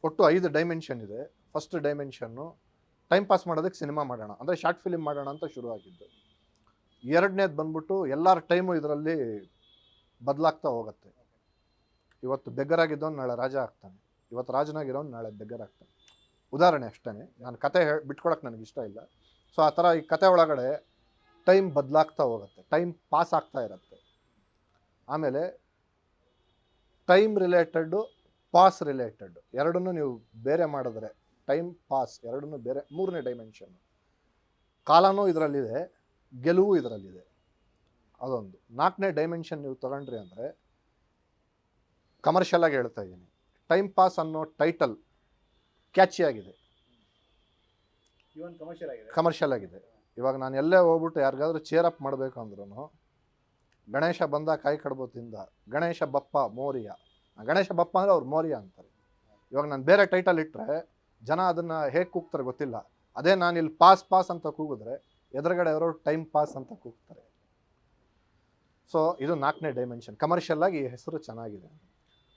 ಒಟ್ಟು 5 ಡೈಮೆನ್ಷನ್ ಇದೆ. First dimension time pass ಮಾಡೋದಕ್ಕೆ ಸಿನಿಮಾ ಮಾಡೋಣ ಅಂದರೆ ಶಾರ್ಟ್ ಫಿಲ್ಮ್ ಮಾಡೋಣ ಅಂತ ಶುರು ಆಗಿದ್ದು. ಎರಡನೇದು ಬಂದ್ಬಿಟ್ಟು ಎಲ್ಲರ ಟೈಮು ಇದರಲ್ಲಿ ಬದಲಾಗ್ತಾ ಹೋಗುತ್ತೆ. ಇವತ್ತು ಬೆಗ್ಗರಾಗಿದ್ದವನು ನಾಳೆ ರಾಜ ಆಗ್ತಾನೆ, ಇವತ್ತು ರಾಜನಾಗಿರೋನು ನಾಳೆ ಬೆಗ್ಗರಾಗ್ತಾನೆ. ಉದಾಹರಣೆ ಅಷ್ಟೇ, ನಾನು ಕತೆ ಬಿಟ್ಕೊಳಕ್ಕೆ ನನಗೆ ಇಷ್ಟ ಇಲ್ಲ. ಸೊ ಆ ಥರ ಈ ಕತೆ ಒಳಗಡೆ ಟೈಮ್ ಬದಲಾಗ್ತಾ ಹೋಗುತ್ತೆ, ಟೈಮ್ ಪಾಸ್ ಆಗ್ತಾ ಇರುತ್ತೆ. ಆಮೇಲೆ ಟೈಮ್ ರಿಲೇಟೆಡ್ಡು ಪಾಸ್ ರಿಲೇಟೆಡ್ ಎರಡನ್ನೂ ನೀವು ಬೇರೆ ಮಾಡಿದ್ರೆ ಟೈಮ್ ಪಾಸ್ ಎರಡನ್ನೂ ಬೇರೆ. ಮೂರನೇ ಡೈಮೆನ್ಷನ್ನು ಕಾಲನೂ ಇದರಲ್ಲಿದೆ, ಗೆಲುವು ಇದರಲ್ಲಿದೆ, ಅದೊಂದು. ನಾಲ್ಕನೇ ಡೈಮೆನ್ಷನ್ ನೀವು ತಗೊಂಡ್ರಿ ಅಂದರೆ ಕಮರ್ಷಿಯಲ್ ಆಗಿ ಹೇಳ್ತಾ ಇದ್ದೀನಿ. ಟೈಮ್ ಪಾಸ್ ಅನ್ನೋ ಟೈಟಲ್ ಕ್ಯಾಚಿಯಾಗಿದೆ, ಕಮರ್ಷಿಯಲ್ ಆಗಿದೆ. ಇವಾಗ ನಾನು ಎಲ್ಲೇ ಹೋಗ್ಬಿಟ್ಟು ಯಾರಿಗಾದ್ರೂ ಚೇರ್ ಅಪ್ ಮಾಡಬೇಕು ಅಂದ್ರೂ ಗಣೇಶ ಬಂದ ಕಾಯಿ ಕಡ್ಬೋತಿಂದ ಗಣೇಶ ಬಪ್ಪ ಮೋರಿಯ, ಗಣೇಶ ಬಪ್ಪ ಅಂದರೆ ಅವ್ರು ಮೋರಿಯ ಅಂತಾರೆ. ಇವಾಗ ನಾನು ಬೇರೆ ಟೈಟಲ್ ಇಟ್ಟರೆ ಜನ ಅದನ್ನು ಹೇಗೆ ಕೂಗ್ತಾರೆ ಗೊತ್ತಿಲ್ಲ. ಅದೇ ನಾನು ಇಲ್ಲಿ ಪಾಸ್ ಪಾಸ್ ಅಂತ ಕೂಗಿದ್ರೆ ಎದುರುಗಡೆ ಅವರು ಟೈಮ್ ಪಾಸ್ ಅಂತ ಕೂಗ್ತಾರೆ. ಸೊ ಇದು ನಾಲ್ಕನೇ ಡೈಮೆನ್ಷನ್. ಕಮರ್ಷಿಯಲ್ ಆಗಿ ಈ ಹೆಸರು ಚೆನ್ನಾಗಿದೆ.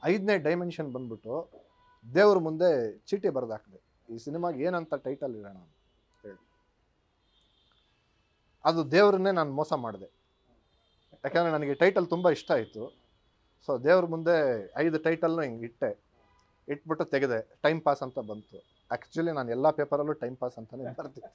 5ನೇ ಡೈಮೆನ್ಷನ್ ಬಂದ್ಬಿಟ್ಟು ದೇವ್ರ ಮುಂದೆ ಚೀಟಿ ಬರೆದಾಕಿದೆ, ಈ ಸಿನಿಮಾಗೆ ಏನಂತ ಟೈಟಲ್ ಇಡೋಣ ಅಂತ ಹೇಳಿ. ಅದು ದೇವ್ರನ್ನೇ ನಾನು ಮೋಸ ಮಾಡಿದೆ, ಯಾಕಂದರೆ ನನಗೆ ಟೈಟಲ್ ತುಂಬ ಇಷ್ಟ ಆಯಿತು. ಸೊ ದೇವ್ರ ಮುಂದೆ 5 ಟೈಟಲ್ನು ಹಿಂಗೆ ಇಟ್ಬಿಟ್ಟು ತೆಗೆದೆ. ಟೈಮ್ ಪಾಸ್ ಅಂತ ಬಂತು. ಆ್ಯಕ್ಚುಲಿ ನಾನು ಎಲ್ಲ ಪೇಪರಲ್ಲೂ ಟೈಮ್ ಪಾಸ್ ಅಂತಲೇ ಬರ್ತೀನಿ.